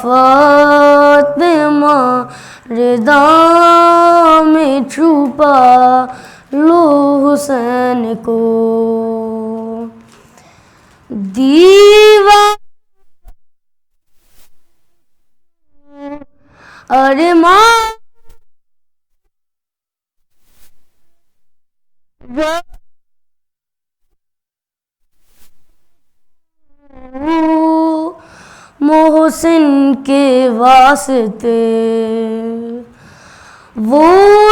فاطمہ رضا میں چھپا لو حسین کو دیوار ارمان محسن کے واسطے وہ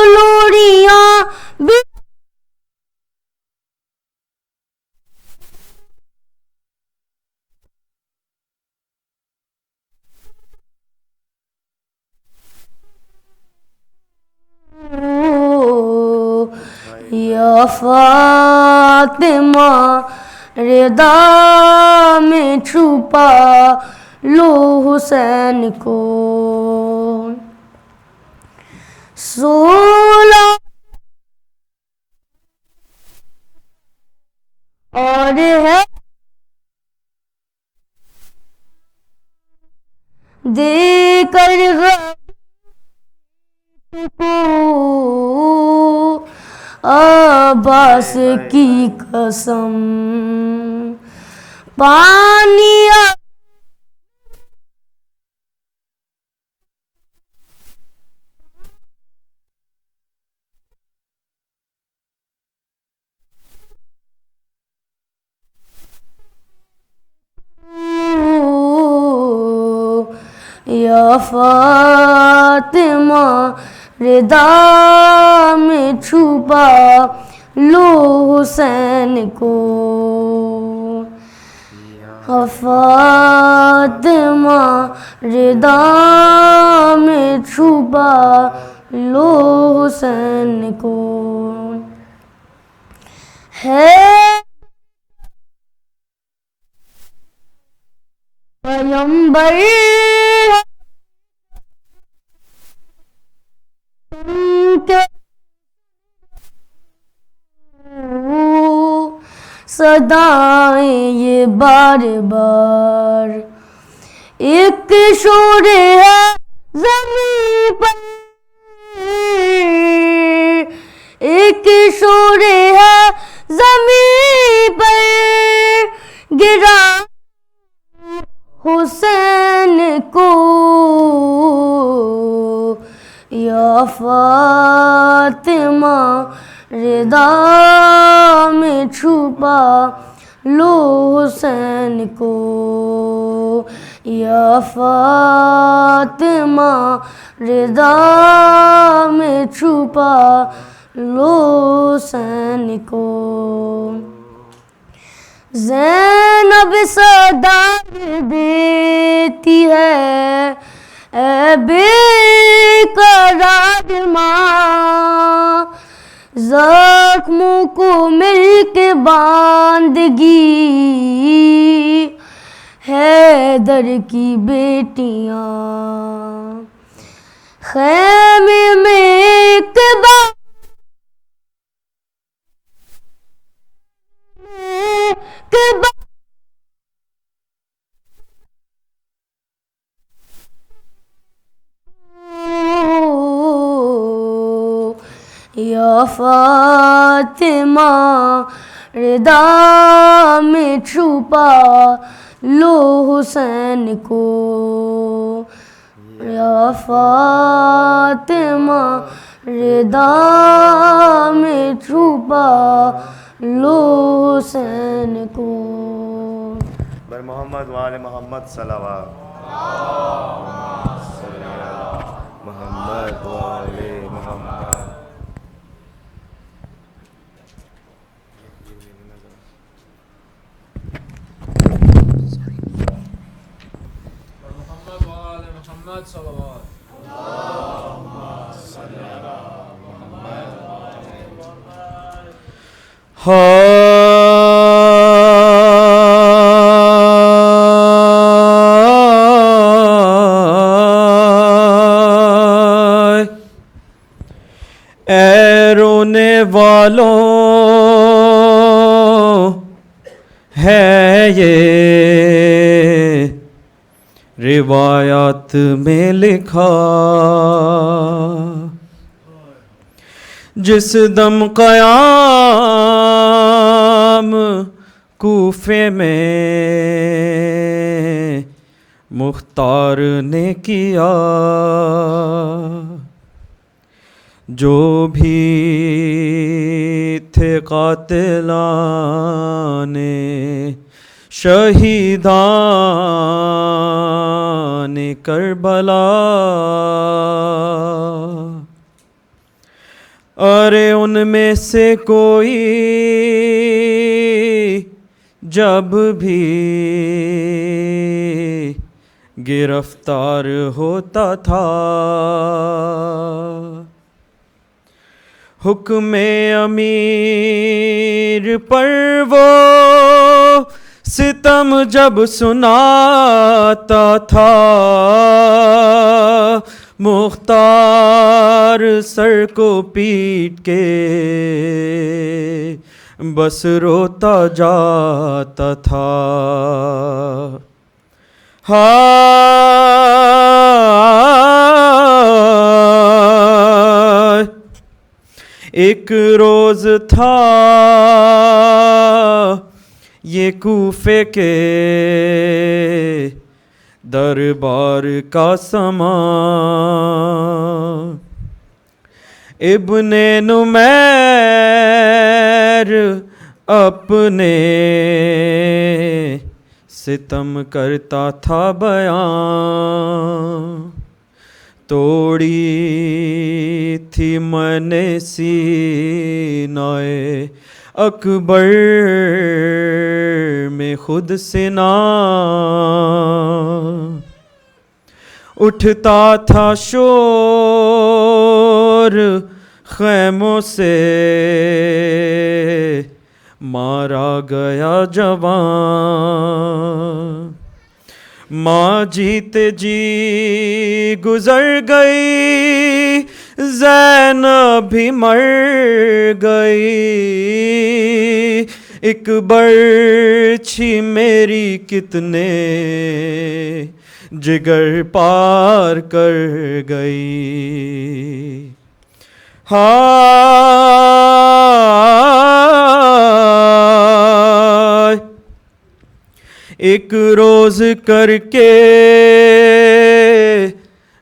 لوریاں یا فاطمہ رضا میں چھپا لو حسین کو 16 اور ہے دے کر کو عباس کی قسم پانی یا فاطمہ رضا میں چھپا لو حسین کو فاطمہ رضا میں چھپا لو حسین کو ہے پیغمبر صدائیں یہ بار بار ایک شور ہے زمین پر ایک شور ہے زمین پر گرا حسین کو یا فاطمہ رضا میں چھپا لو حسین کو یا فاطمہ رضا میں چھپا لو حسین کو زینب صدا دیتی ہے اے بے قرار ماں زخموں کو مل کے باندگی حیدر کی بیٹیاں خیمے میں ایک یا فاطمہ رضا میں چھپا لو حسین کو یا فاطمہ رضا میں چھپا لو حسین کو بر محمد وآل محمد صلوات محمد وآل محمد محمد صلوات اللہم صلی علی محمد اے رونے والوں ہے یہ روایات میں لکھا جس دم قیام کوفے میں مختار نے کیا، جو بھی تھے قاتلان شہیدان کربلا، ارے ان میں سے کوئی جب بھی گرفتار ہوتا تھا، حکم امیر پر وہ ستم جب سناتا تھا، مختار سر کو پیٹ کے بس روتا جاتا تھا۔ ہائے ایک روز تھا یہ کوفے کے دربار کا سما، ابن نمیر اپنے ستم کرتا تھا بیان، توڑی تھی میں نے سینہ اکبر میں خود سنا، اٹھتا تھا شور خیموں سے، مارا گیا جوان، ماں جیتے جی گزر گئی، زینب بھی مر گئی، ایک برچھی میری کتنے جگر پار کر گئی۔ ہائے ایک روز کر کے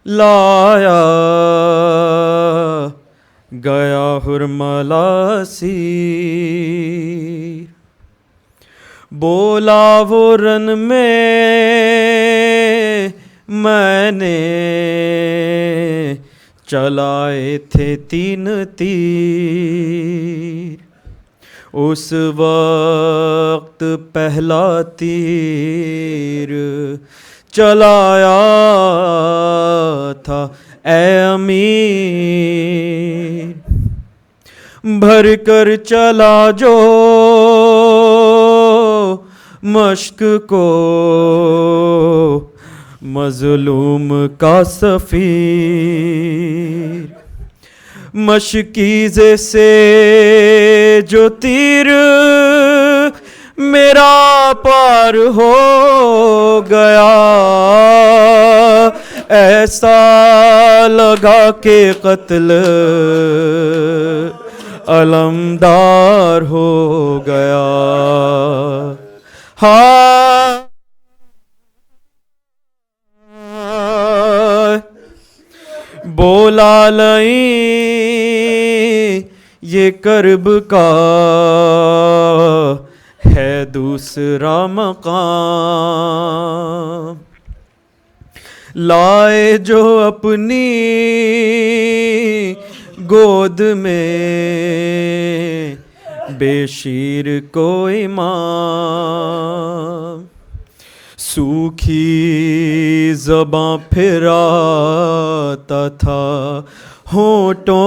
لایا گیا حرملہ سیر، بولا وہ رن میں نے چلائے تھے 3 تیر، اس وقت پہلا تیر چلایا تھا اے امیر، بھر کر چلا جو مشق کو مظلوم کا سفیر، مشکیزے سے جو تیر میرا پار ہو گیا، ایسا لگا کہ قتل علمدار ہو گیا۔ ہائے بولا لئیں یہ کرب کا ہے دوسرا مقام، لائے جو اپنی گود میں بے شیر کو امام، سوکھی زباں پھراتا تھا ہونٹوں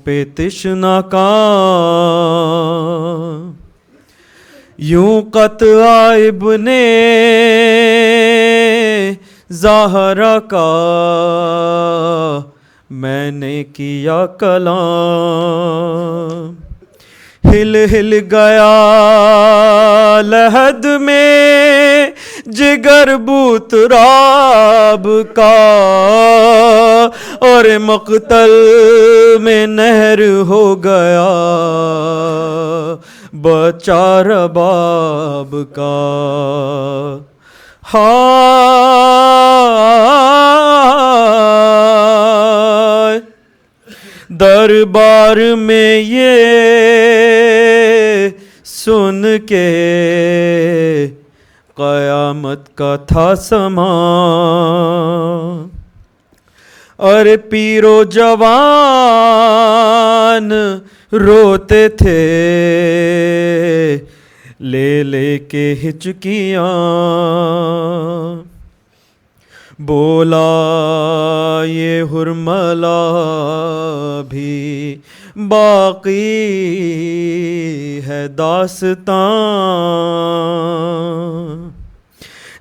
پہ تشنا کا، یوں قطع ابن زہرا کا میں نے کیا کلام، ہل ہل گیا لحد میں जिगर बूतराब का, और मक्तल में नहर हो गया बच्चा रबाब का। हाय दरबार में ये सुन के क़यामत का था समा, अरे पीरो जवान रोते थे ले लेके हिचकियाँ। बोला ये हुरमला भी बाकी है दास्तां,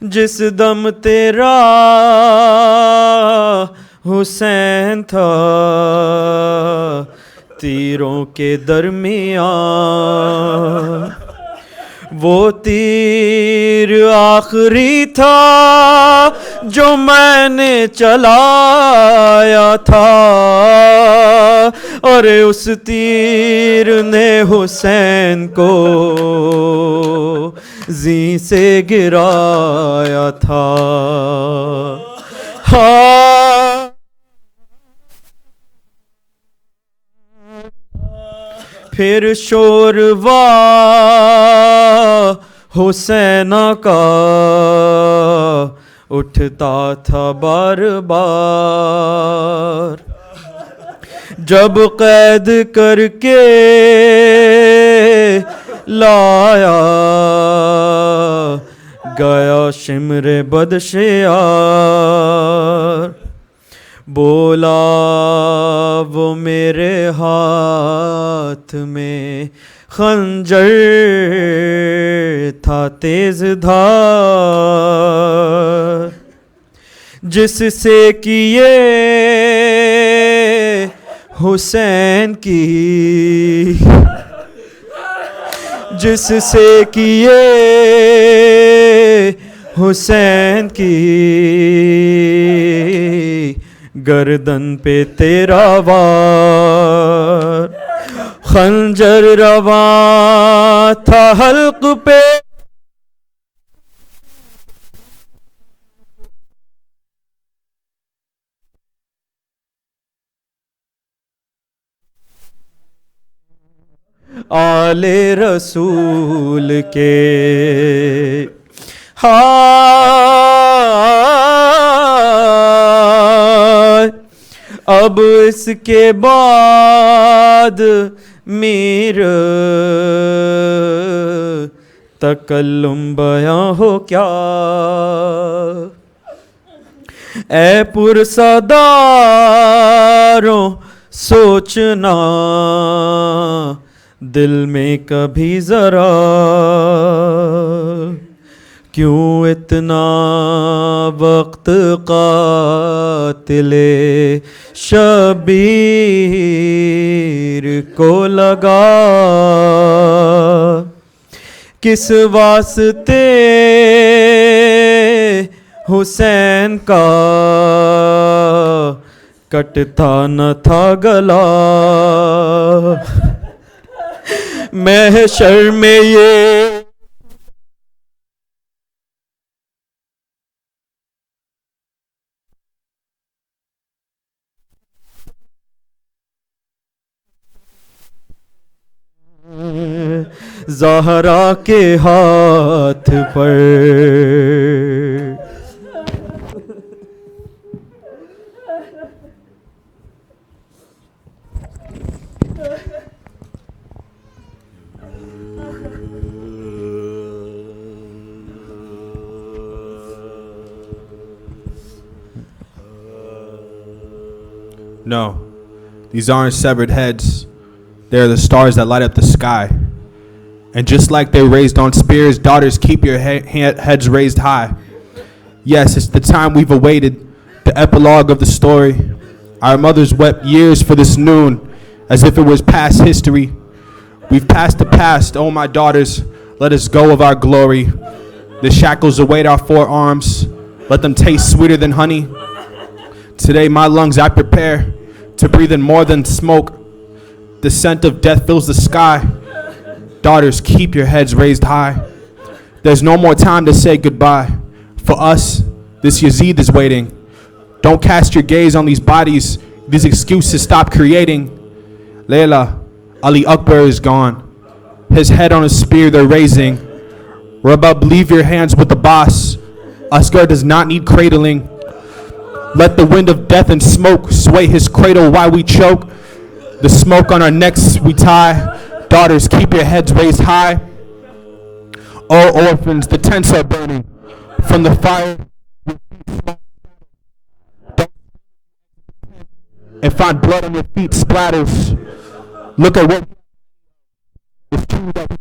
जिस दम तेरा हुसैन था तीरों के दरमियाँ, वो तीर आखिरी था जो मैंने चलाया था, और उस तीर ने हुसैन को जी से गिराया था। हाँ फिर शोरवा हुसैना का उठता था बार बार, जब कैद करके लाया गया शिमरे बदशियार। बोला वो मेरे हाथ में खंजर था तेज धार, जिससे किए हुसैन की, जिससे किए हुसैन की गर्दन पे तेरा वार, खंजर रवा था हल्क पे, आले रसूल के। हाय अब इसके बाद मीर तकल्लुम बयां हो क्या, ऐ पुरसदारों सोचना दिल में कभी जरा, क्यों इतना वक्त कातिले शबीर को लगा, किस वास्ते हुसैन का कटता न था गला, महशर में ये ज़हरा के हाथ पर। No, these aren't severed heads. They're the stars that light up the sky. And just like they raised on spears, daughters, keep your heads raised high. Yes, it's the time we've awaited, the epilogue of the story. Our mothers wept years for this noon, as if it was past history. We've passed the past, oh my daughters, let us go of our glory. The shackles await our forearms. Let them taste sweeter than honey. Today my lungs I prepare to breathe in more than smoke. The scent of death fills the sky. Daughters, keep your heads raised high. There's no more time to say goodbye. For us, this Yazid is waiting. Don't cast your gaze on these bodies. These excuses stop creating. Layla, Ali Akbar is gone. His head on a spear they're raising. Rabab, leave your hands with the boss. Asghar does not need cradling. Let the wind of death and smoke sway his cradle while we choke. The smoke on our necks we tie. Daughters, keep your heads raised high. Oh orphans, the tents are burning. From the fire and find blood on your feet splatters. Look at what it's true that we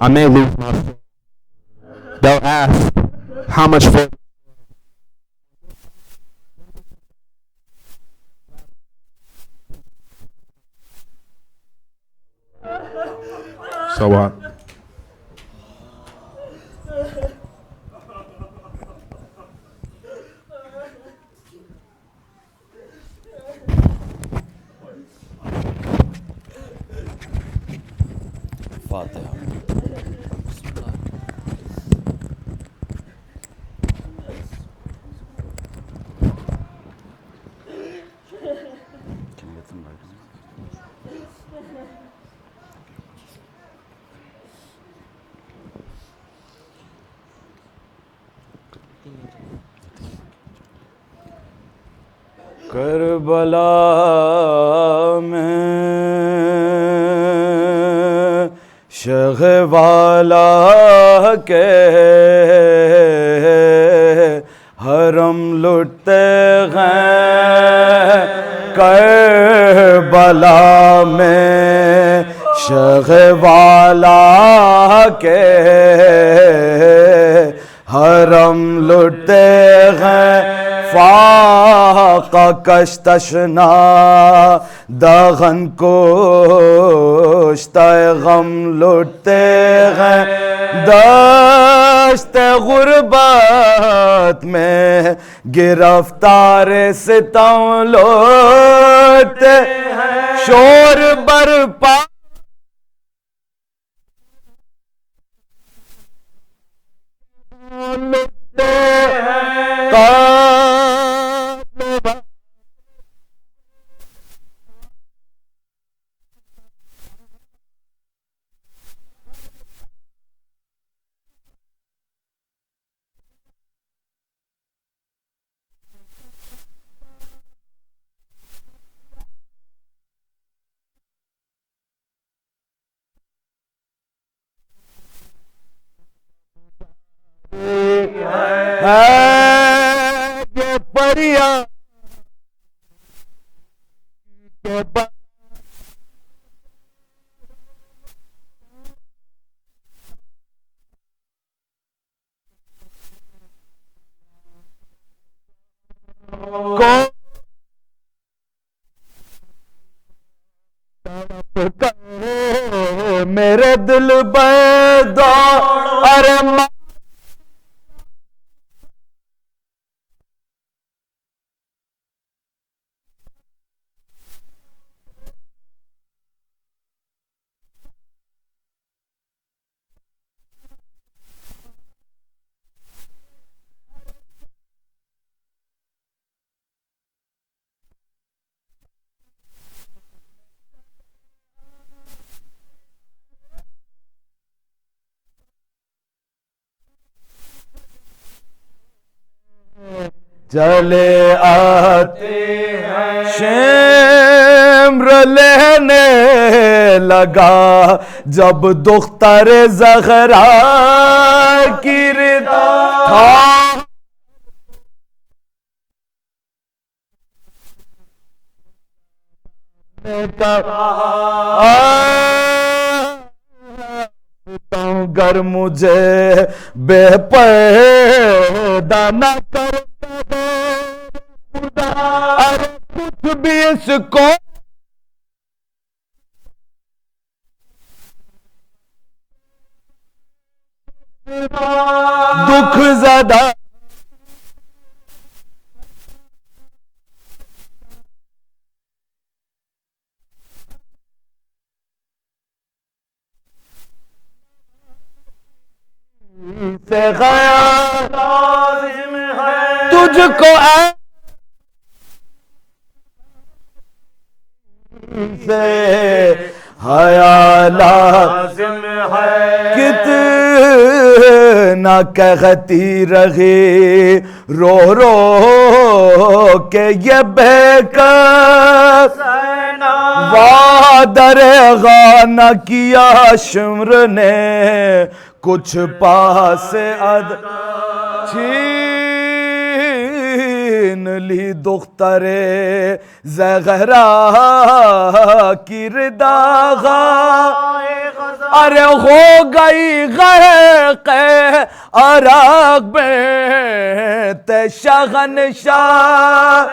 I may lose my soul. They'll ask, how much for? So what? Fatiha. Karbala में शगवाला के हरम लुटते हैं Karbala में शगवाला के हरम लुटते हैं फाका कश्तशना दगन को गम लुटते हैं दश्त गुर्बत में गिरफ्तार सितम लुटते हैं शोर बरपा लुटते हैं ہے یہ فریاد کے کو میرے دل بیدار ارے چلے آتے ہیں شمر لینے لگا جب دختر زہرا کی ردا تھا گر مجھے بے پردہ نہ کرتا خدا ارے کچھ بھی اس کو دکھ زدہ سے غیر لازم ہے تجھ کو سے حیا لازم ہے کتنا کہتی رہی رو رو کہ یہ بے کس وعدہ رغا نہ کیا شمر نے کچھ پاس چھین لی دختر زہرا کی ردا ارے ہو گئی غرق عراق میں تے شہنشاہ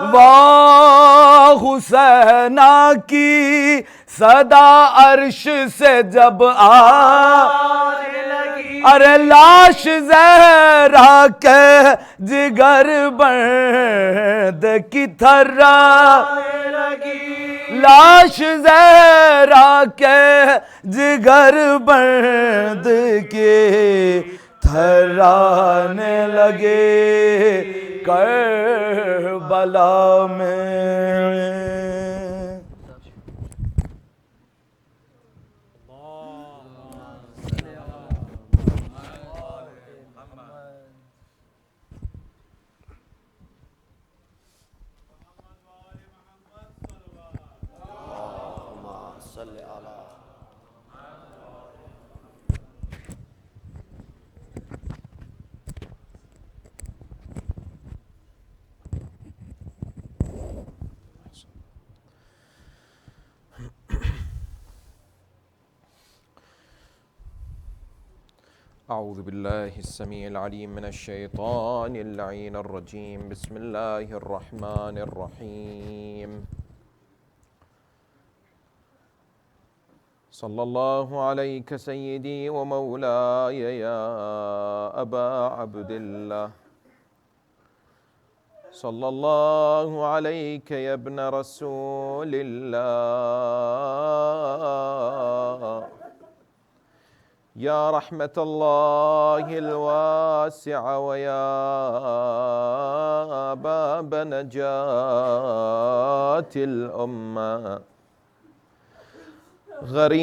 واہ حسینہ کی صدا عرش سے جب آنے لگی ارے لاش زہرا کے جگر بند کی تھرانے لگی لاش زہرا کے جگر بند کی تھرانے لگے کربلا میں اعوذ باللہ السمیع العلیم من الشیطان اللعین الرجیم بسم اللہ الرحمن الرحیم صلی اللہ علیک سیدی و مولائی یا ابا عبداللہ صلی اللہ علیک یا ابن رسول اللہ یا رحمت اللہ الواسع ویا باب نجات الامہ غریب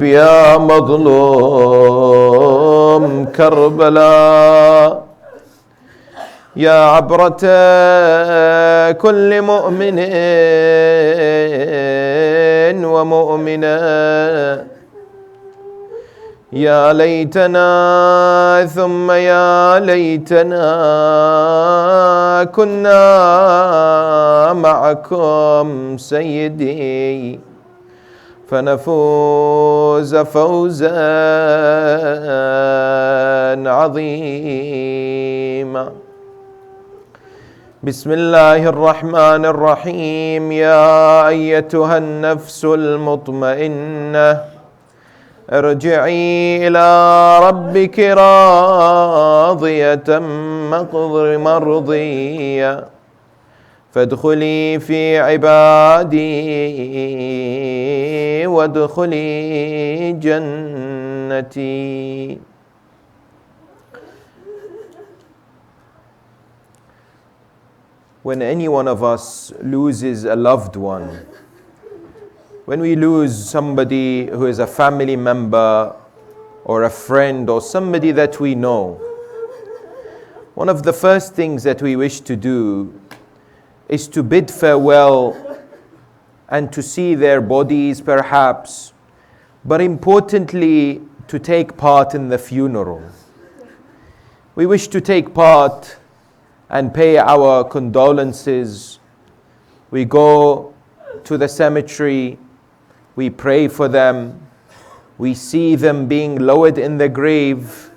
یا مظلوم کربلا یا عبرة كل مؤمن ومؤمنة يا ليتنا ثم يا ليتنا كنا معكم سيدي فنفوز فوزا عظيما. بسم الله الرحمن الرحيم. يا أيتها النفس المطمئنة ارجعي إلى ربك راضية مرضية فادخلي في عبادي وادخلي جنتي. When any one of us loses a loved one, when we lose somebody who is a family member or a friend or somebody that we know, one of the first things that we wish to do is to bid farewell and to see their bodies perhaps, but importantly to take part in the funeral. We wish to take part and pay our condolences. We go to the cemetery, we pray for them, we see them being lowered in the grave,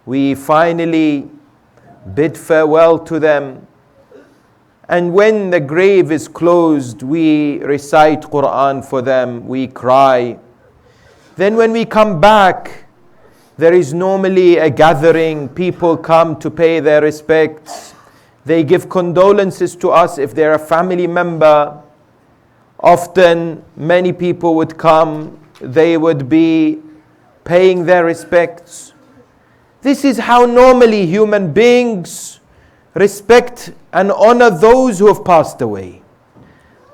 we finally bid farewell to them, and when the grave is closed, we recite Quran for them, we cry. Then when we come back, there is normally a gathering, people come to pay their respects, they give condolences to us if they're a family member. Often many people would come, they would be paying their respects. This is how normally human beings respect and honor those who have passed away.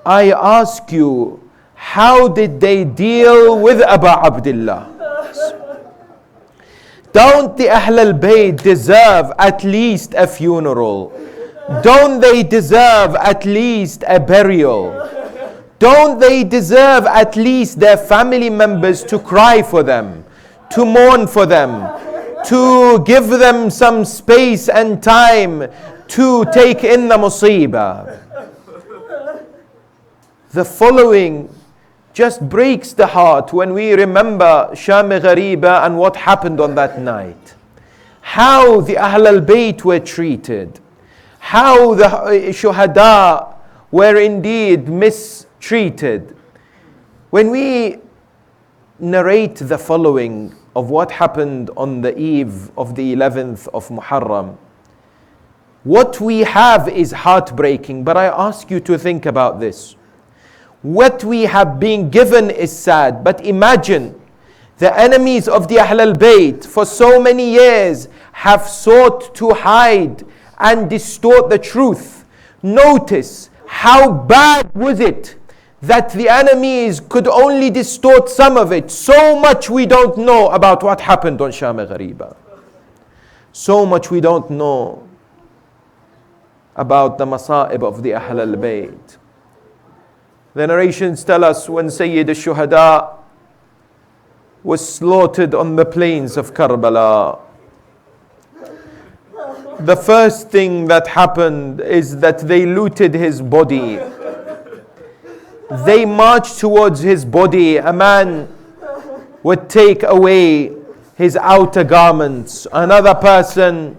I ask you, how did they deal with Abu Abdullah? Don't the Ahl al-Bayt deserve at least a funeral? Don't they deserve at least a burial? Don't they deserve at least their family members to cry for them, to mourn for them, to give them some space and time to take in the musibah? The following just breaks the heart when we remember Sham Ghariba and what happened on that night. How the Ahl al-Bayt were treated. How the Shuhada were indeed mistreated. When we narrate the following of what happened on the eve of the 11th of Muharram, what we have is heartbreaking, but I ask you to think about this. What we have been given is sad, but imagine the enemies of the Ahl al-Bayt for so many years have sought to hide and distort the truth. Notice how bad was it that the enemies could only distort some of it. So much we don't know about what happened on Sham Ghariba. So much we don't know about the masa'ib of the Ahl al-Bayt. The narrations tell us when Sayyid al-Shuhada was slaughtered on the plains of Karbala, the first thing that happened is that they looted his body. They marched towards his body. A man would take away his outer garments. Another person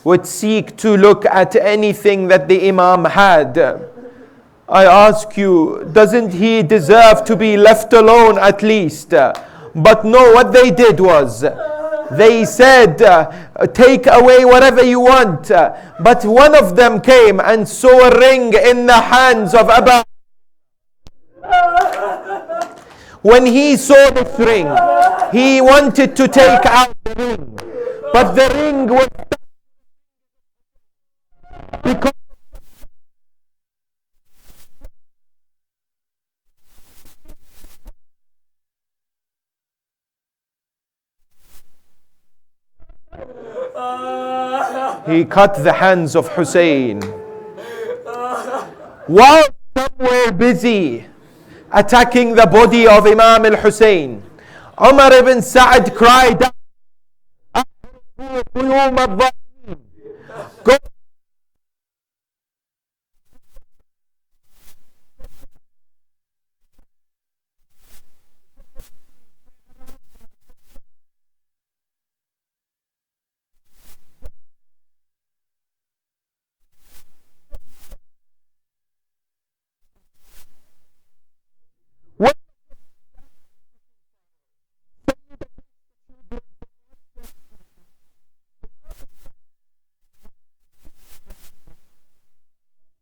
would seek to look at anything that the Imam had. I ask you, doesn't he deserve to be left alone at least? But no, what they did was, they said, take away whatever you want. But one of them came and saw a ring in the hands of Abu. When he saw this ring, he wanted to take out the ring. But the ring was because he cut the hands of Hussein. While some were busy attacking the body of Imam al-Hussein, Umar ibn Sa'd cried out, go.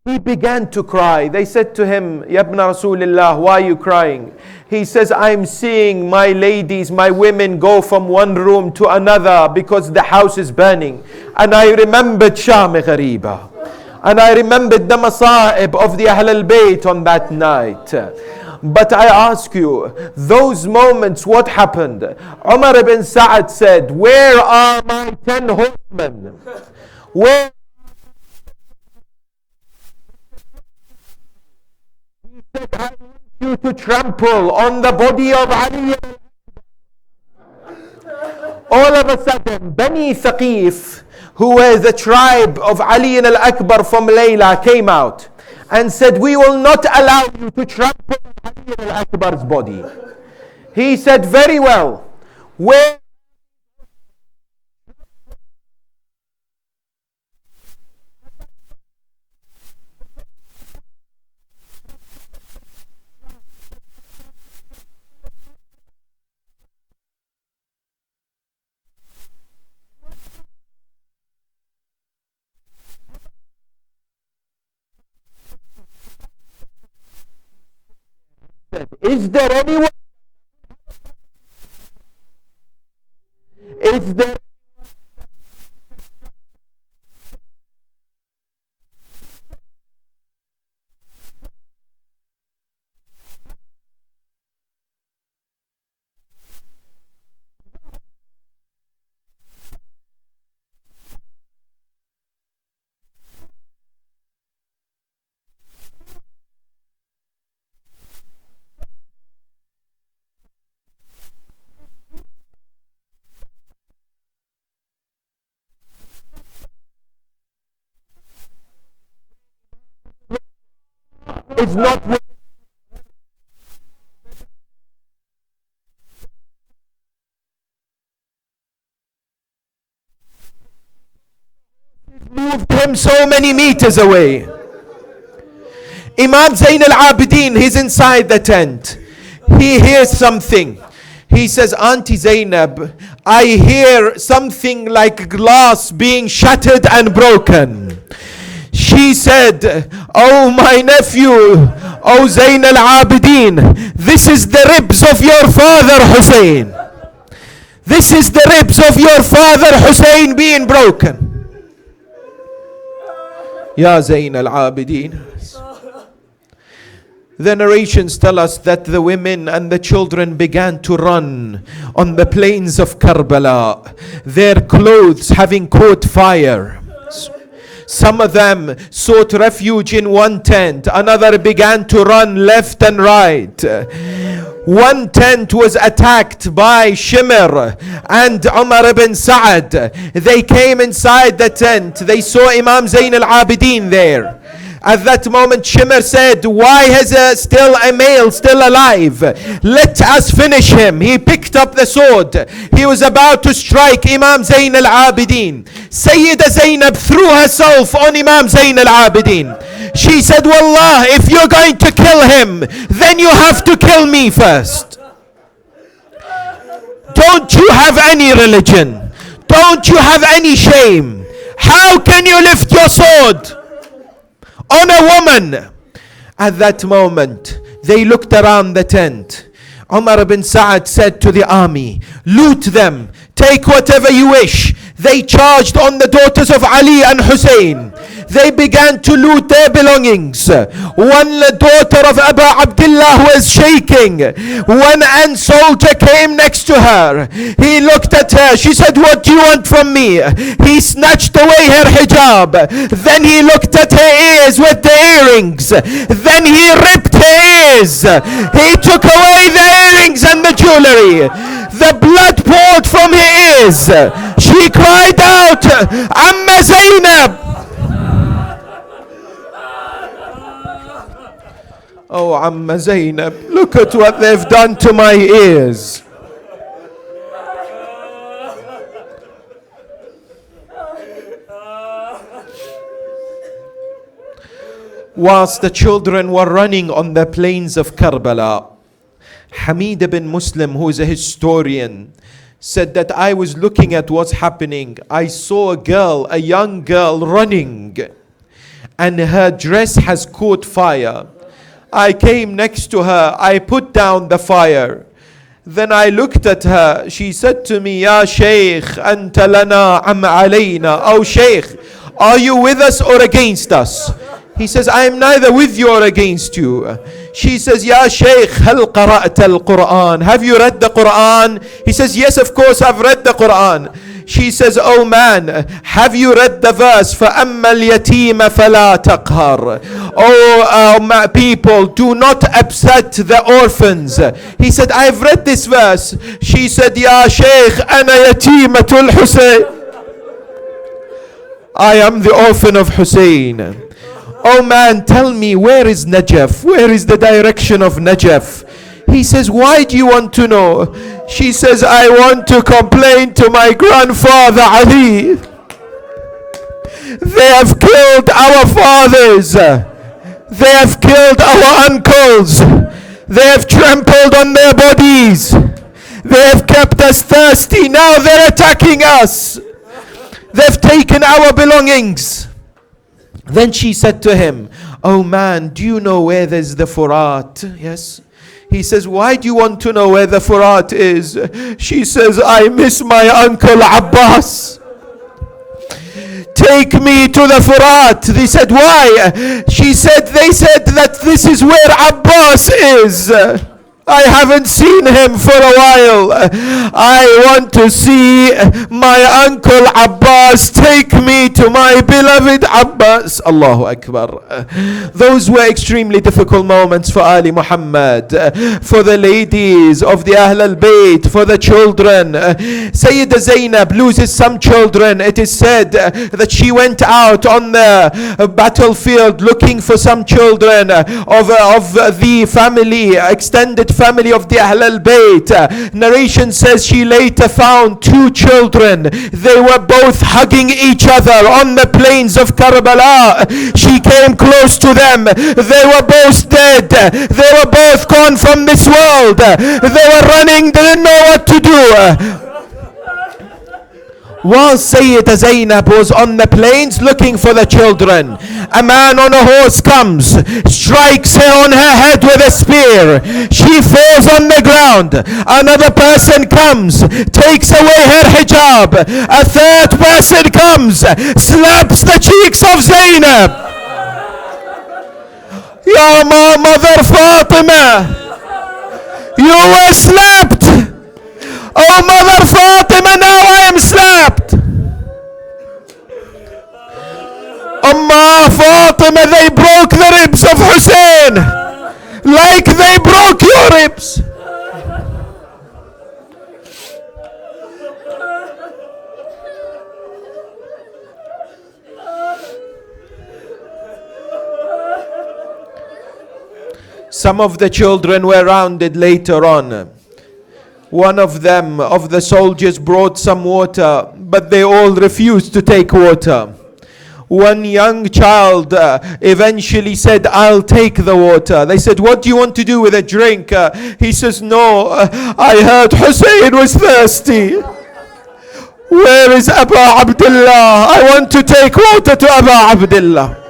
He began to cry. They said to him, Ya ibn Rasulullah, why are you crying? He says, I'm seeing my ladies, my women go from one room to another because the house is burning. And I remembered Sham Ghariba. And I remembered the masa'ib of the Ahl al-Bayt on that night. But I ask you, those moments, what happened? Umar ibn Sa'd said, where are my 10 horsemen? Where? He said, I want you to trample on the body of Ali. All of a sudden, Bani Thaqif, who were the tribe of Ali al-Akbar from Layla, came out and said, we will not allow you to trample on Ali al-Akbar's body. He said, very well. Where? Is there anyone? Is there? It's not moved him so many meters away. Imam Zain al-Abidin, he's inside the tent. He hears something. He says, Auntie Zainab, I hear something like glass being shattered and broken. She said, oh my nephew, oh Zain al-Abidin, this is the ribs of your father Hussein. This is the ribs of your father Hussein being broken. Ya Zain al-Abidin. The narrations tell us that the women and the children began to run on the plains of Karbala, their clothes having caught fire. Some of them sought refuge in one tent. Another began to run left and right. One tent was attacked by Shimr and Umar ibn Sa'd. They came inside the tent. They saw Imam Zain al-Abidin there. At that moment, Shimr said, why is still a male still alive? Let us finish him. He picked up the sword. He was about to strike Imam Zain al-Abidin. Sayyida Zainab threw herself on Imam Zain al-Abidin. She said, Wallah, if you're going to kill him, then you have to kill me first. Don't you have any religion? Don't you have any shame? How can you lift your sword on a woman? At that moment, they looked around the tent. Umar ibn Sa'd said to the army, loot them, take whatever you wish. They charged on the daughters of Ali and Hussein. They began to loot their belongings. One daughter of Abu Abdullah was shaking. One ant soldier came next to her. He looked at her. She said, what do you want from me? He snatched away her hijab. Then he looked at her ears with the earrings. Then he ripped her ears. He took away the earrings and the jewelry. The blood poured from her ears. She cried out, Amma Zainab. Oh, Amma Zainab, look at what they've done to my ears. Whilst the children were running on the plains of Karbala, Hamid ibn Muslim, who is a historian, said that I was looking at what's happening. I saw a girl, a young girl running, and her dress has caught fire. I came next to her, I put down the fire. Then I looked at her. She said to me, Ya Shaykh, anta lana am alayna. Oh Shaykh, are you with us or against us? He says, I am neither with you or against you. She says, Ya Shaykh, hal qara'ta al-Quran? Have you read the Quran? He says, yes, of course, I've read the Quran. She says, oh man, have you read the verse, فَأَمَّا الْيَتِيمَ فَلَا تَقْهَرْ? Oh people, do not upset the orphans. He said, I've read this verse. She said, Ya Shaykh, أَنَا يَتِيمَةُ الْحُسَيْنِ. I am the orphan of Hussein. Oh man, tell me, where is Najaf? Where is the direction of Najaf? He says, why do you want to know? She says, I want to complain to my grandfather Ali. They have killed our fathers. They have killed our uncles. They have trampled on their bodies. They have kept us thirsty. Now they're attacking us. They've taken our belongings. Then she said to him, oh man, do you know where there's the Furat? Yes. He says, why do you want to know where the Furat is? She says, I miss my uncle Abbas. Take me to the Furat. They said, why? She said, they said that this is where Abbas is. I haven't seen him for a while. I want to see my uncle Abbas. Take me to my beloved Abbas. Allahu Akbar. Those were extremely difficult moments for Ali Muhammad, for the ladies of the Ahl al-Bayt, for the children. Sayyidah Zainab loses some children. It is said that she went out on the battlefield looking for some children of the family, extended family of the Ahl al-Bayt. Narration says she later found two children. They were both hugging each other on the plains of Karbala. She came close to them. They were both dead. They were both gone from this world. They were running, didn't know what to do. While Sayyidah Zainab was on the plains looking for the children, a man on a horse comes, strikes her on her head with a spear. She falls on the ground. Another person comes, takes away her hijab. A third person comes, slaps the cheeks of Zainab. Ya mother Fatima, you were slapped. Oh mother Fatima, now I am slapped. Amma Fatima, they broke the ribs of Hussein like they broke your ribs. Some of the children were rounded later on. One of them, of the soldiers, brought some water, but they all refused to take water. One young child eventually said, I'll take the water. They said, what do you want to do with a drink? He says, no, I heard Hussein was thirsty. Where is Abu Abdullah? I want to take water to Abu Abdullah.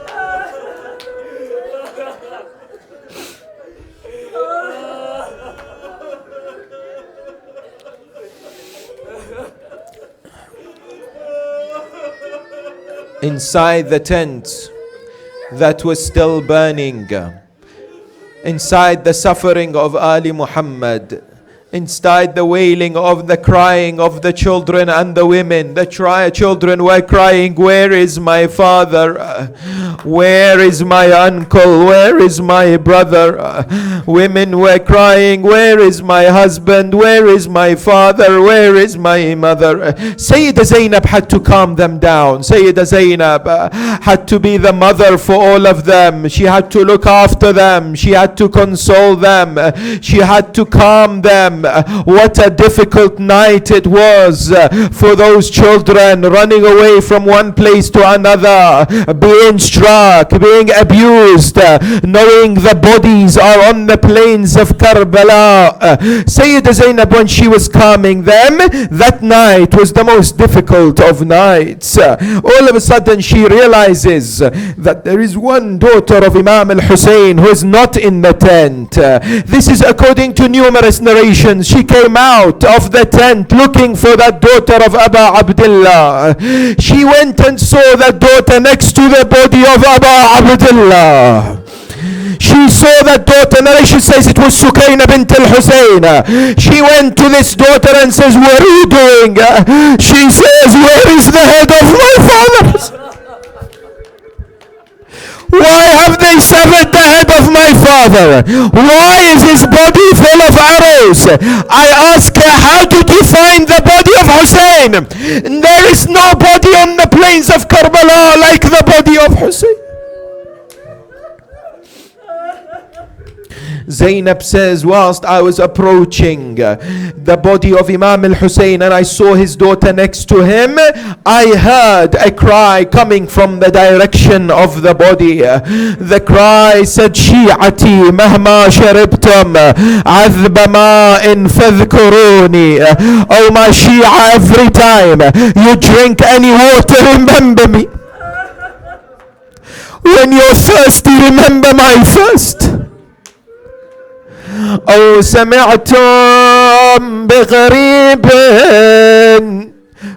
Inside the tent that was still burning, inside the suffering of Ali Muhammad, Inside the wailing of the crying of the children and the women, the children were crying, where is my father? Where is my uncle? Where is my brother? Women were crying, where is my husband? Where is my father? Where is my mother? Sayyida Zainab had to calm them down. Sayyida Zainab had to be the mother for all of them. She had to look after them. She had to console them. She had to calm them. What a difficult night it was for those children, running away from one place to another, being struck, being abused, knowing the bodies are on the plains of Karbala. Sayyida Zainab, when she was calming them, that night was the most difficult of nights. All of a sudden she realizes that there is one daughter of Imam al-Hussein who is not in the tent. This is according to numerous narrations. She came out of the tent looking for that daughter of Aba Abdullah. She went and saw that daughter next to the body of Aba Abdullah. She saw that daughter. Narration says it was Sukayna bint al-Hussein. She went to this daughter and says, what are you doing? She says, where is the head of my father? Why have they severed the head of my father? Why is his body full of arrows? I ask her, how did you find the body of Hussein? There is no body on the plains of Karbala like the body of Hussein. Zainab says, whilst I was approaching the body of Imam al-Hussein and I saw his daughter next to him, I heard a cry coming from the direction of the body. The cry said, Shi'ati mahma sharibtum azba ma'in fadhkuruni. Oh my Shia, every time you drink any water, remember me. When you're thirsty, remember my thirst. أو سمعتم بغريب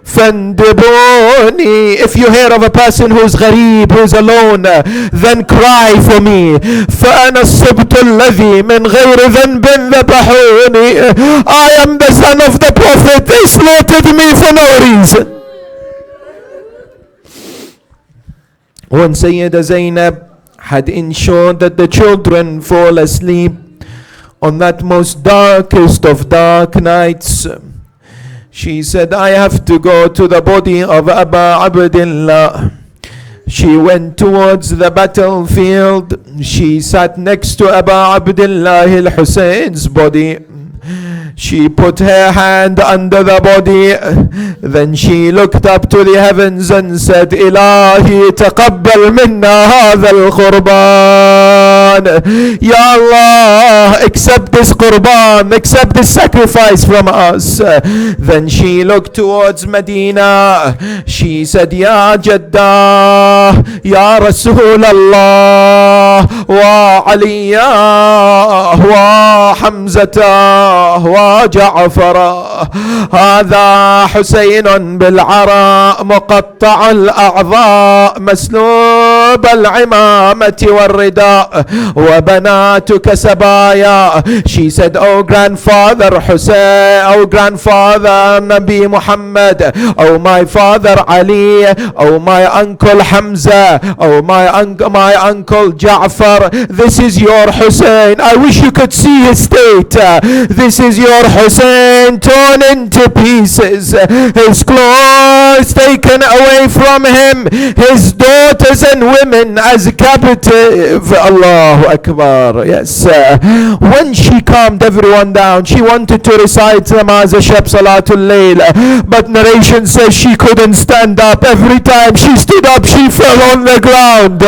فاندبوني. If you hear of a person who's غريب, who's alone, then cry for me. فأنا الصبت الذي من غير ذنب ذبحوني. I am the son of the Prophet. They slaughtered me for no reason. When Sayyida Zainab had ensured that the children fall asleep on that most darkest of dark nights, she said, I have to go to the body of Aba Abdullah. She went towards the battlefield. She sat next to Aba Abdullah al-Hussein's body. She put her hand under the body. Then she looked up to the heavens and said, Ilahi taqabbal minna hadha al-qurban. Ya Allah, accept this qurban, accept this sacrifice from us. Then she looked towards Medina. She said, Ya Jaddah, Ya Rasul Allah, wa Aliyah, wa Hamzatah, wa Ja'fara. هذا حسين بالعراء مقطع الأعضاء مسلوب العمامة والرداء وبناتك سبايا. She said, oh grandfather Hussein, oh grandfather Nabi Muhammad, oh my father Ali, oh my uncle Hamza, oh my uncle Ja'far, this is your Hussein. I wish you could see his state. This is your Hussein, torn into pieces, his clothes taken away from him, his daughters and women as captive. Allahu Akbar. Yes. When she calmed everyone down, she wanted to recite Namaz Shab Salatul Layl, but narration says she couldn't stand up. Every time she stood up, she fell on the ground.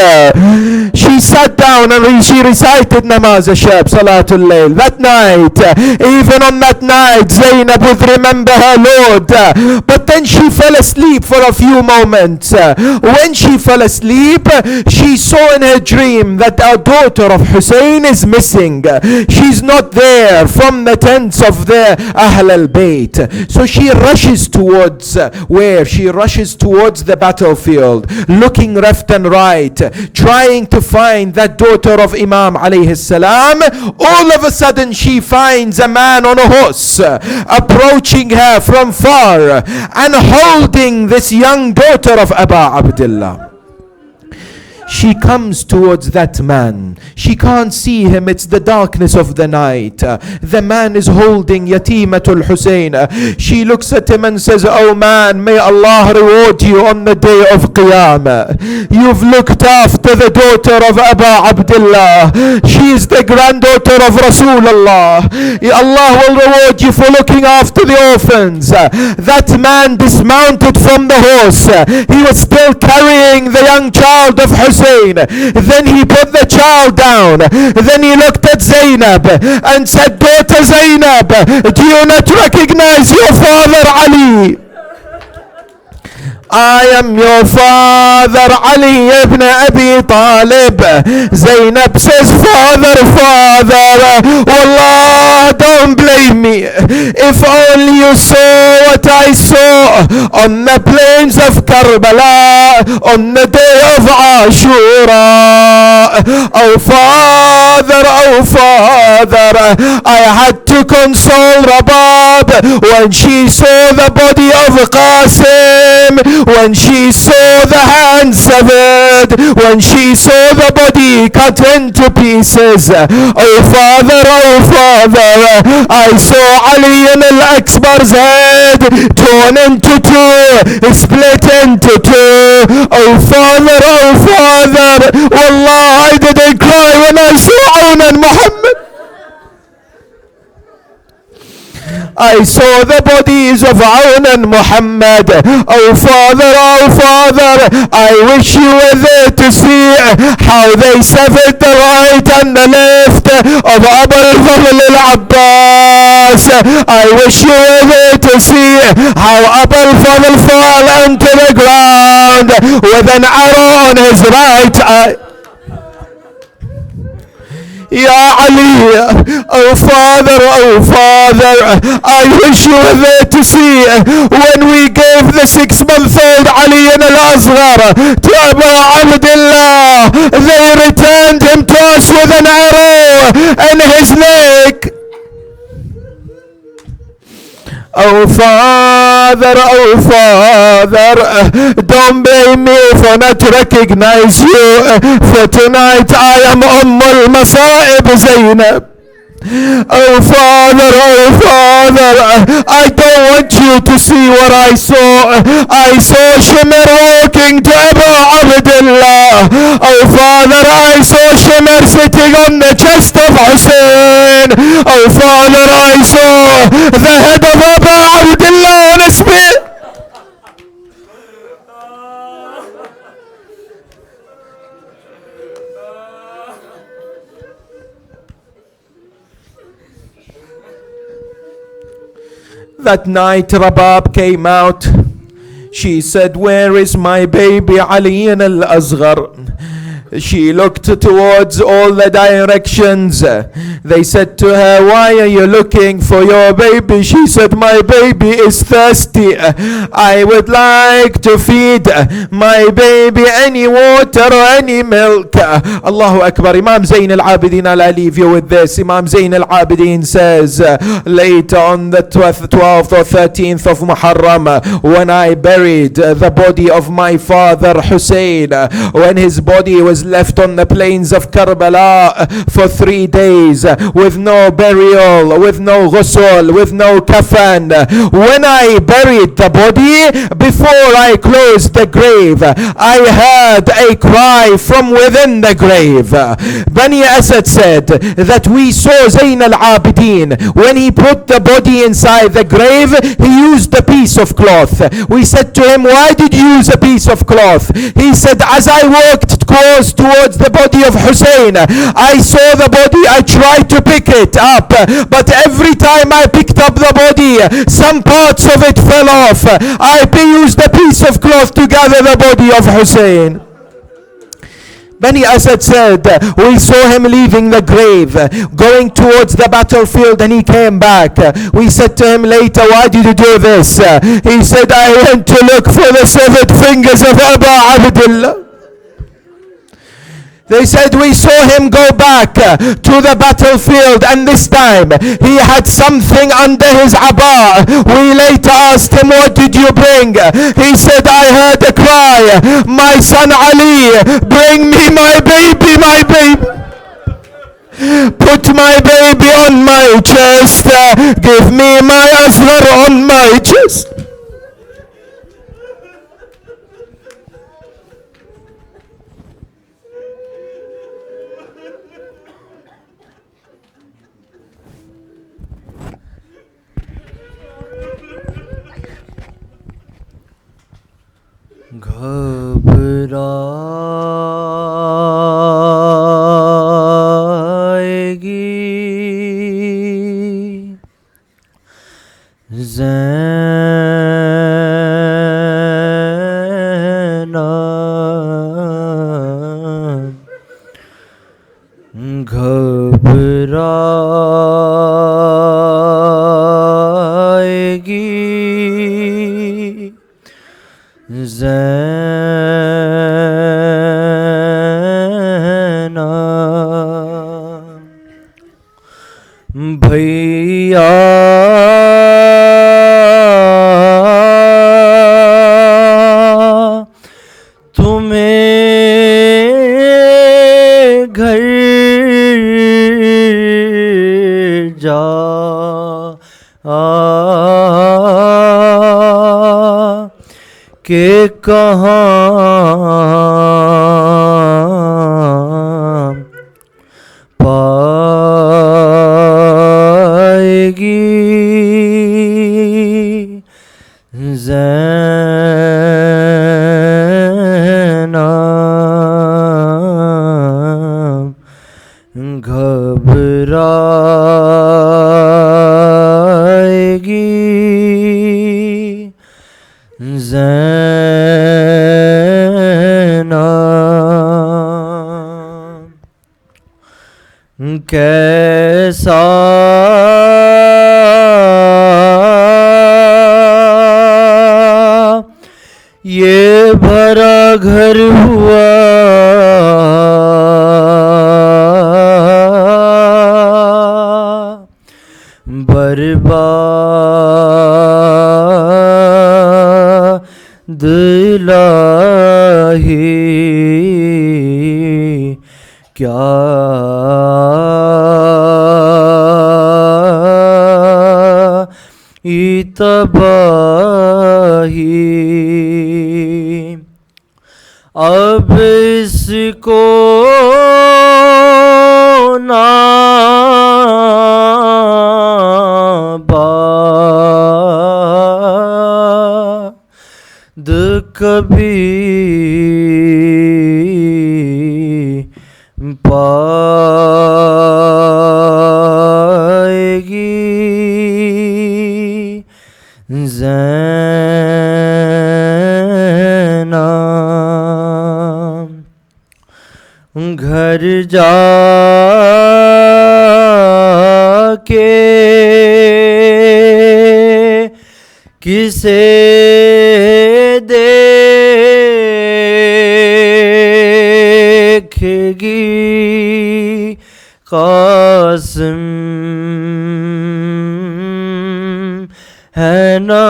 She sat down and she recited Namaz Shab Salatul Layl. That night, even on that night, Zainab would remember her Lord. But then she fell asleep for a few moments. When she fell asleep, she saw in her dream that our daughter of Hussein is missing. She's not there from the tents of their Ahl al-Bayt. So she rushes towards where? She rushes towards the battlefield, looking left and right, trying to find that daughter of Imam alayhi salam. All of a sudden she finds a man on the horse, approaching her from far and holding this young daughter of Abu Abdullah. She comes towards that man. She can't see him. It's the darkness of the night. The man is holding Yatimatul Hussein. She looks at him and says, "Oh man, may Allah reward you on the day of Qiyamah. You've looked after the daughter of Abu Abdullah. She is the granddaughter of Rasulullah. Allah will reward you for looking after the orphans." That man dismounted from the horse. He was still carrying the young child of Hussein. Then he put the child down. Then he looked at Zainab and said, "Daughter Zainab, do you not recognize your father Ali? I am your father Ali ibn Abi Talib." Zainab says, "Father, Wallah, don't blame me. If only you saw what I saw on the plains of Karbala on the day of Ashura. Oh father, I had to console Rabab when she saw the body of Qasim, when she saw the hand severed, when she saw the body cut into pieces. Oh father, I saw Ali al-Akbar's head torn into two, split into two. Oh father, Wallah, I didn't cry when I saw Aun and Muhammad. I saw the bodies of Aun and Muhammad. Oh father, I wish you were there to see how they severed the right and the left of Abu al-Fadl al-Abbas. I wish you were there to see how Abu al-Fadl fell onto the ground with an arrow on his right eye. Ya Ali, oh father, I wish you were there to see when we gave the 6-month-old Ali al-Asghar to Abu Abdullah. They returned him to us with an arrow in his neck. Oh father, don't blame me for not recognize you, for tonight I am Ummul Masa'ib Zainab. Oh father, I don't want you to see what I saw. I saw Shimr walking to Abu Abdullah. Oh father, I saw Shimr sitting on the chest of Hussein. Oh father, I saw the head of Abu Abdullah on a spear. That night Rabab came out. She said, "Where is my baby Ali al-Asghar?" She looked towards all the directions. They said to her, "Why are you looking for your baby?" She said, "My baby is thirsty. I would like to feed my baby any water or any milk." Allahu Akbar. Imam Zayn al-Abidin, I'll leave you with this. Imam Zayn al-Abidin says, later on the 12th or 13th of Muharram, when I buried the body of my father Hussein, when his body was left on the plains of Karbala for 3 days with no burial, with no ghusl, with no kafan. When I buried the body, before I closed the grave, I heard a cry from within the grave. Bani Asad said that we saw Zayn al-Abidin, when he put the body inside the grave, he used a piece of cloth. We said to him, "Why did you use a piece of cloth?" He said, "As I walked close towards the body of Hussein, I saw the body, I tried to pick it up, but every time I picked up the body, some parts of it fell off. I used a piece of cloth to gather the body of Hussein." Bani Asad said, "We saw him leaving the grave, going towards the battlefield, and he came back. We said to him later, 'Why did you do this?' He said, 'I went to look for the 7 fingers of Abu Abdullah.'" They said, we saw him go back to the battlefield, and this time he had something under his abba. We later asked him, what did you bring? He said, I heard a cry, my son Ali, bring me my baby, my baby. Put my baby on my chest, give me my Asghar on my chest. گھبرائے گی زینب گھبرائے گی زینب بھیا تمہیں گھر جا کہ کہاں پائے گی زینب گھبرائے گی زینب کیسا یہ بھرا گھر ہوا برباد الہی کیا تباہی اب اس کو نہ باد کبھی پائے گی زینب گھر جا کے کسے دیکھے گی قاسم ہے نا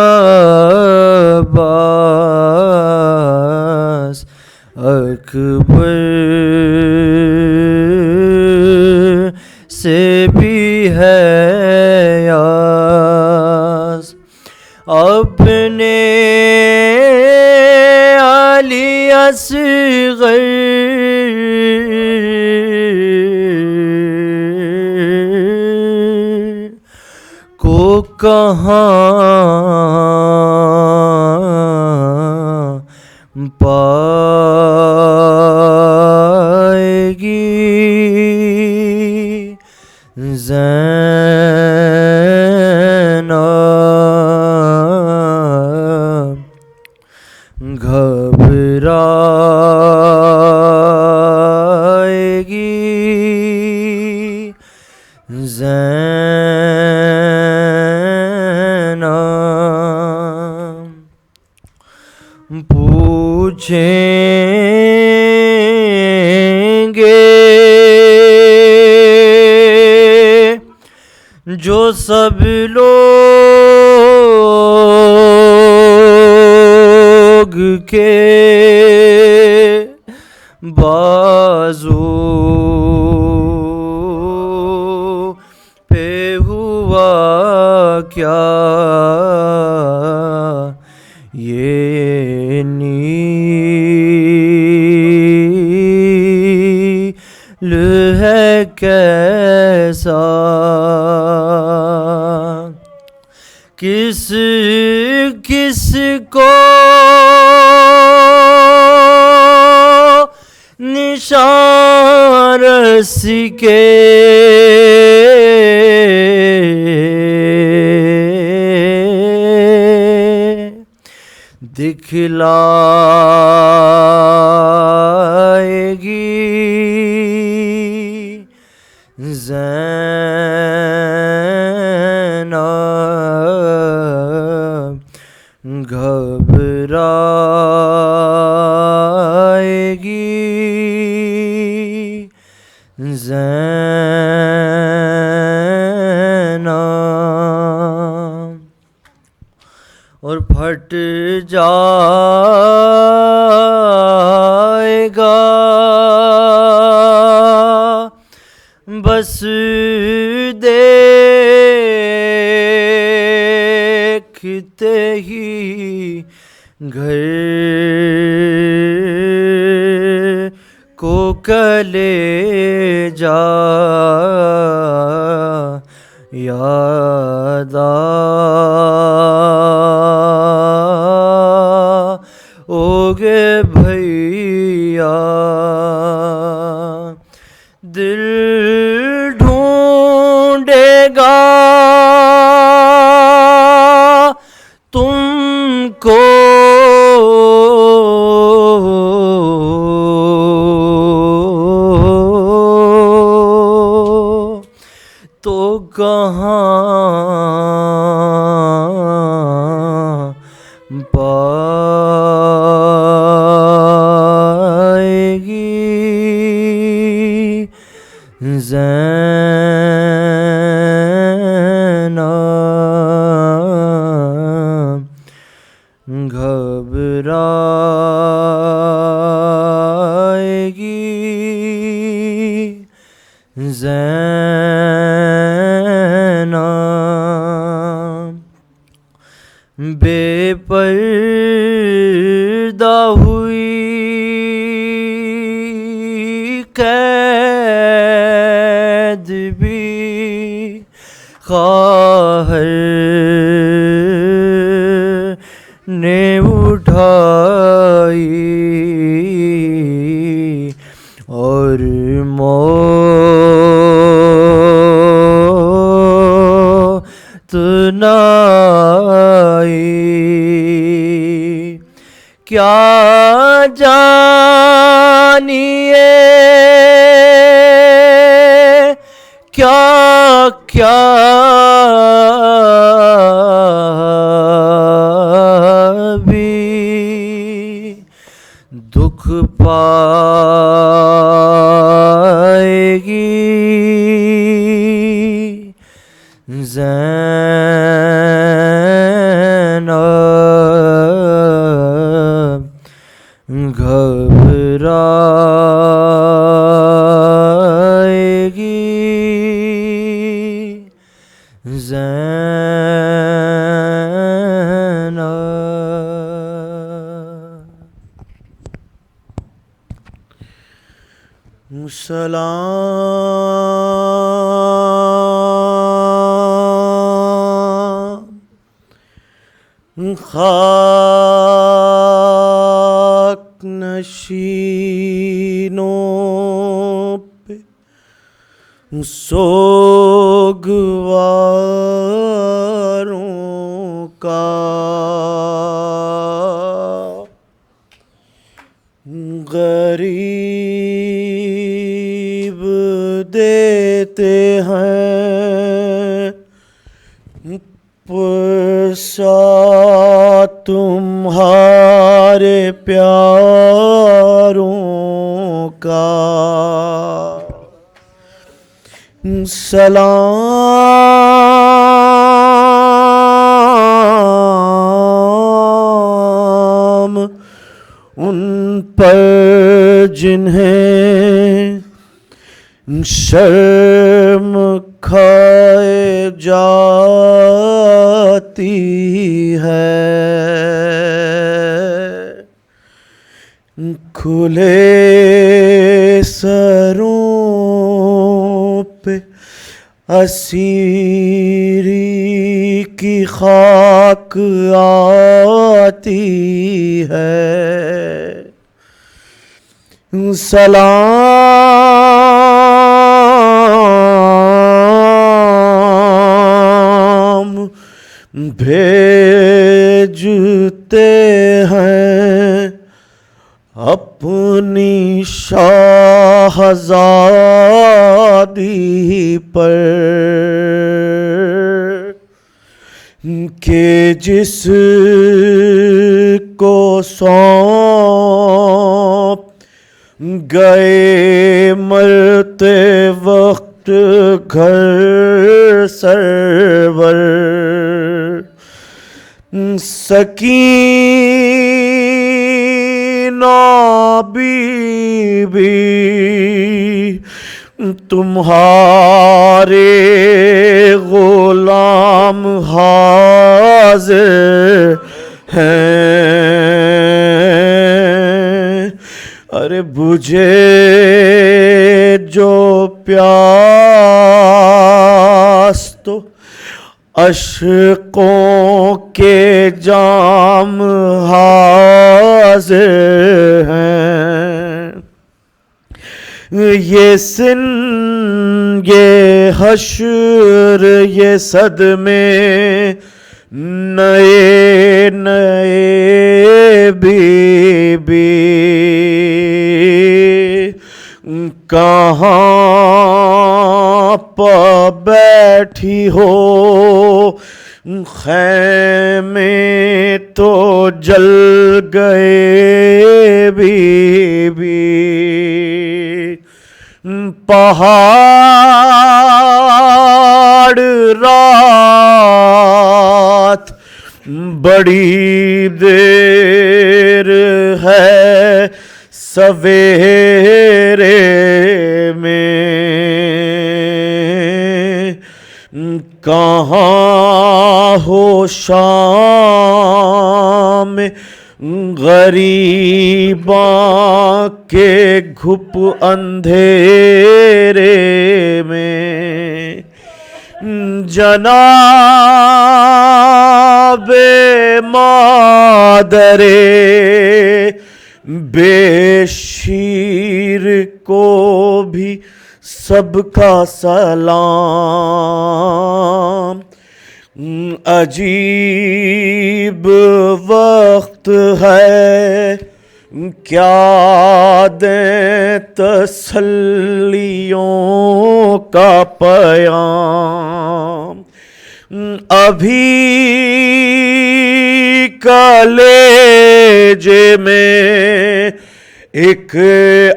عباس اکبر سے بھی ہے یاس اپنے علی اصغر کو کہاں پائے گی زینب گھبرائے گی زینب پوچھیں گے جو سب لوگ کے بازو پہ ہوا کیا یہ نیل ہے کیسا کس کس کو نشان رس کے دکھلائے گی زینب گھبرائے گی زینب اور پھٹ جائے گا بس دیکھتے ہی گھر کو کلیجہ یاد آؤگے بھیا دل ڈھونڈے گا تم کو تو کہاں پائے گی زینب گھبرائے گی زینب بے پردہ ہوئی قید بھی خواہر نے اٹھائی اور موت نہ آئی کیا جانیے کیا کیا بھی دکھ پائے گی زینب گھبرائے گی زینب سلام خاک نشینوں پہ سوگواروں کا غریب دیتے ہیں پرسا تمہارے پیاروں کا سلام ان پر جنہیں شرم کھائے جاتی ہے، کھلے سروں پہ اسیری کی خاک آتی ہے، سلام بھیجتے ہیں اپنی شاہزادی پر، کہ جس کو سونپ گئے مرتے وقت گھر سرور، سکینہ بی بی تمہارے غلام حاضر ہیں، ارے بجھے جو پیاس تو اشکوں کے جام حاضر ہیں، یہ سن یہ حشر یہ صدمے نئے نئے بی بی کہاں پہ بیٹھی ہو خیمے تو جل گئے بی بی، پہاڑ رات بڑی دیر ہے سویرے میں، کہاں ہو شام غریباں کے گھپ اندھیرے میں، جناب مادرے بے شیر کو بھی سب کا سلام، عجیب وقت ہے کیا دیں تسلیوں کا پیام، ابھی کلیجے میں ایک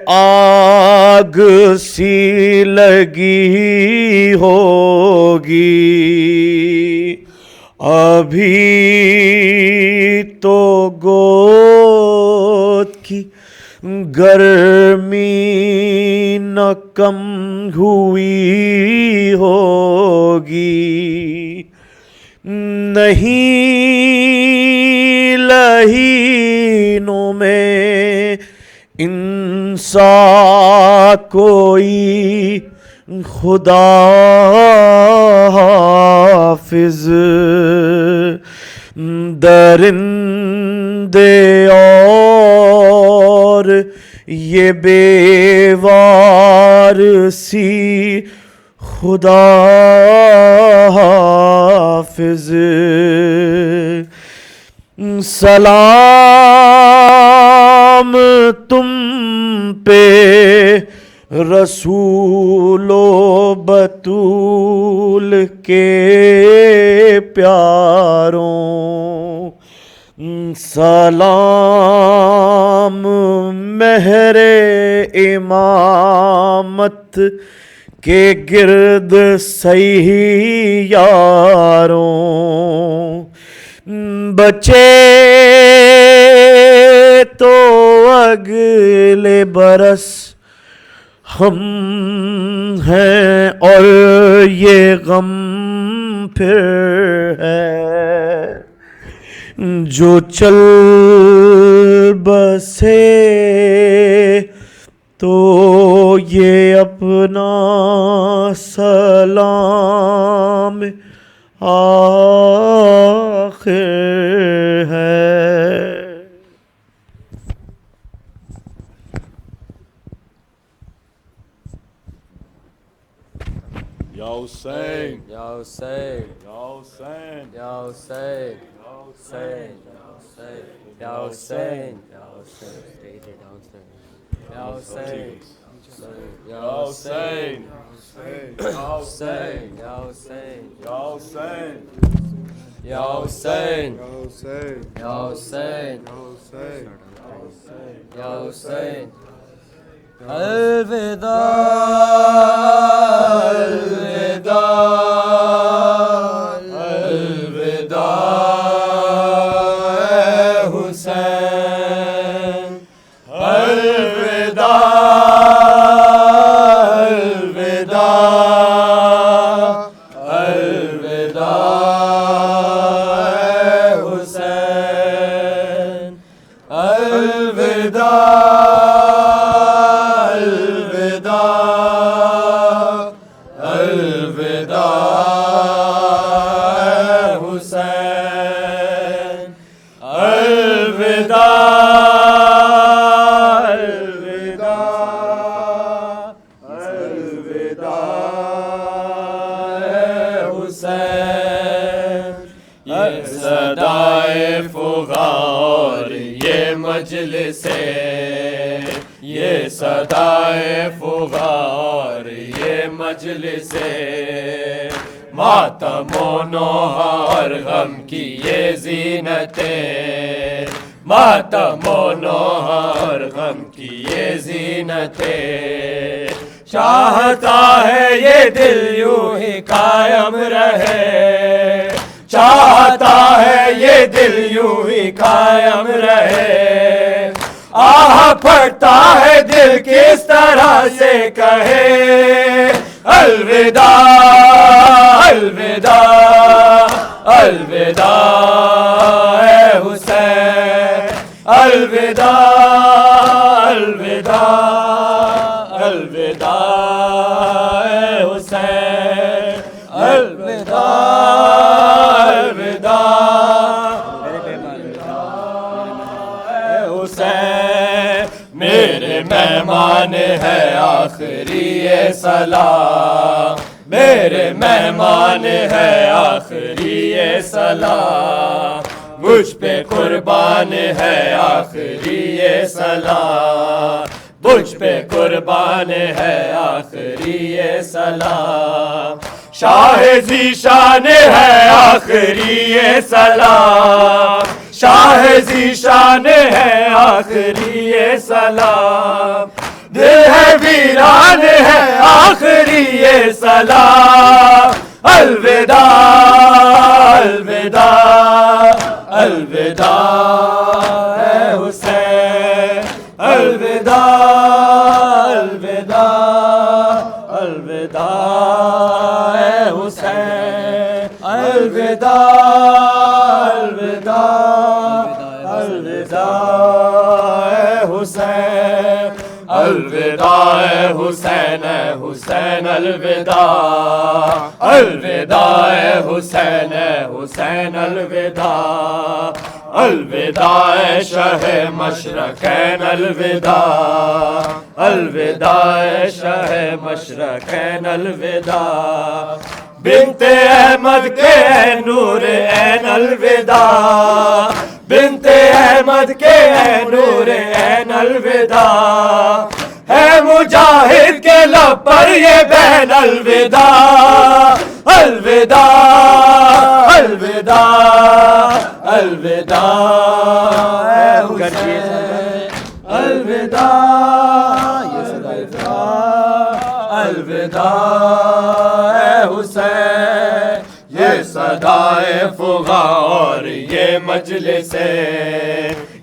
آگ سی لگی ہوگی، ابھی تو گود کی گرمی نہ کم ہوئی ہوگی، نہیں لہینوں میں انسان کوئی خدا حافظ، درندے اور یہ بیوار سی خدا حافظ، سلام تم پہ رسول و بطول کے پیاروں، سلام مہر امامت کے گرد سیاروں، بچے تو اگلے برس ہم ہیں اور یہ غم پھر ہے جو چل بسے تو یہ اپنا سلام آخر ہے. Ya Hussein, Ya Hussein, Ya Hussein, Ya Hussein, Ya Hussein, Ya Hussein, Ya Hussein, stay there downstairs. Ya Hussein, Ya Hussein, Ya Hussein, Ya Hussein, Ya Hussein, Ya Hussein, Ya Hussein, Ya Hussein, Ya Hussein, Ya Hussein. الوداع الوداع الوداع حسین الوداع الوداع الوداع حسین الوداع یہ صدائے فغار یہ مجلس ماتم و نوحہ غم کی یہ زینتیں ماتم و نوحہ غم کی یہ زینتیں چاہتا ہے یہ دل یوں ہی قائم رہے چاہتا ہے یہ دل یوں ہی قائم رہے آہ پھٹتا ہے دل کس طرح سے کہے الوداع الوداع الوداع اے حسین الوداع الوداع الوداع اے حسین الوداع الوداع حسین میرے مہمان ہے آخری یہ سلام میرے مہمان ہے آخری یہ سلام مجھ پہ قربان ہے آخری یہ سلام مجھ پہ قربان ہے آخری یہ سلام شاہ ذیشان ہے آخری یہ سلام شاہ ذیشان ہے آخری یہ سلام دل ہے ویران ہے آخری یہ سلام الوداع الوداع الوداع اے حسین الوداع الوداع الوداع اے حسین الوداع الوداع الوداع اے حسین الوداع اے حسین الوداع الوداع اے حسین الوداع الوداع اے شہ مشرقین الوداع الوداع اے شہ مشرقین الوداع بنت احمد کے نور عین الوداع بنت احمد کے نور عین الوداع ہے مجاہد کے لب پر یہ بہن الوداع الوداع الوداع الوداع اے حسین الوداع الوداع اے حسین یہ صدائے فغار یہ مجلس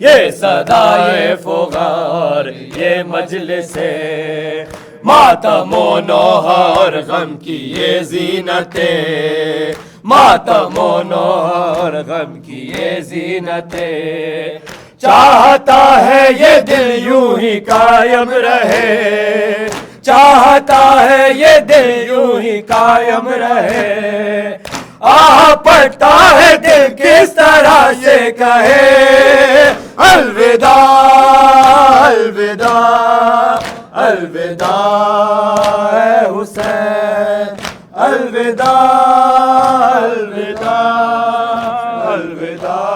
یہ صدائے فغار یہ مجلس ہے، ماتم و نوحہ اور غم کی یہ زینتیں، ماتم و نوحہ اور غم کی یہ زینتیں، چاہتا ہے یہ دل یوں ہی قائم رہے، چاہتا ہے یہ دل یوں ہی قائم رہے، آہ پڑتا ہے دل کس طرح سے کہے الوداع الوداع الوداع اے حسین، الوداع الوداع الوداع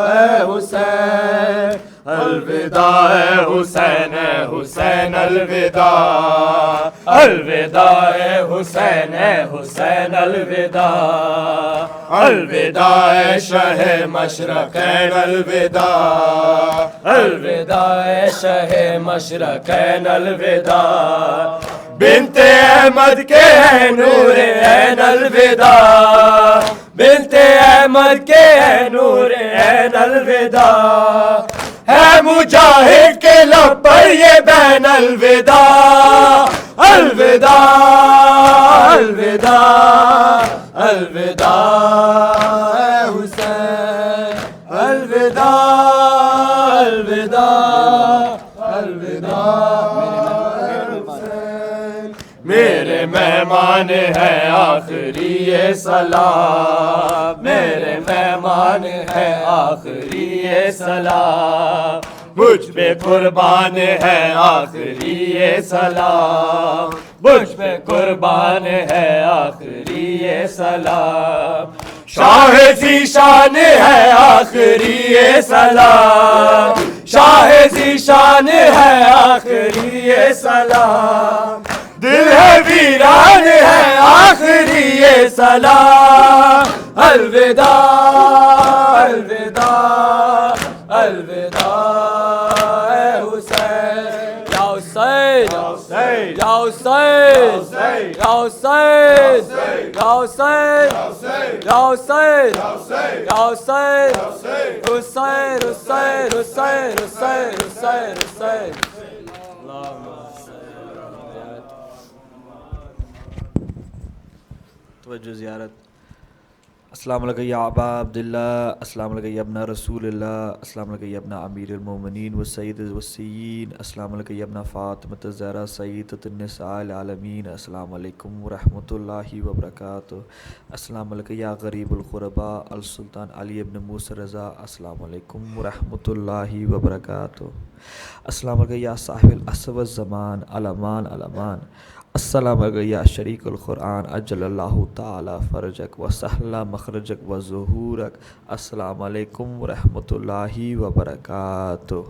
اے حسین، الوداع اے حسین، اے حسین الوداع، الوداع اے حسین، اے حسین الوداع، الوداع اے شہ مشرقین الوداع، الوداع اے شہ مشرقین الوداع، بنت احمد کے ہے نور عین الوداع، بنت احمد کے ہے نور عین الوداع، ہے مجاہد کے لب پر یہ بین الوداع، الوداع الوداع الوداع اے حسین، الوداع الوداع الوداع اے حسین، میرے مہمان ہیں آخری یہ سلام، میرے مہمان ہیں آخری یہ سلام، مجھ پہ قربان ہے آخری یہ سلام، مجھ پہ قربان ہے آخری یہ سلام، شاہ ذیشان ہے آخری یہ سلام، شاہ ذیشان ہے آخری یہ سلام، دل ہے ویران ہے آخری یہ سلام، الوداع الوداع الوداع اے حسین، یا حسین یا حسین یا حسین یا حسین یا حسین یا حسین، حسین حسین حسین حسین حسین حسین، توجہ زیارت۔ السلام علیکم یا ابا عبداللہ، السلام علیکم یا ابن رسول اللہ، السلام علیکم یا ابن امیر المومنین و سید الوصیین، السلام علیکم یا ابن فاطمۃ الزہرا سیدۃ النساء العالمین، السلام علیکم ورحمۃ اللہ وبرکاتہ، السلام علیکم یا غریب الغرباء السلطان علی ابن موسیٰ رضا، السلام علیکم ورحمۃ اللہ وبرکاتہ، السلام علیکم یا صاحب العصر والزمان الامان الامان، السلام علیکم یا شریک القرآن اجل اللہ تعالی فرجک و سہل مخرجک و ظہورک، السلام علیکم ورحمۃ اللہ وبرکاتہ۔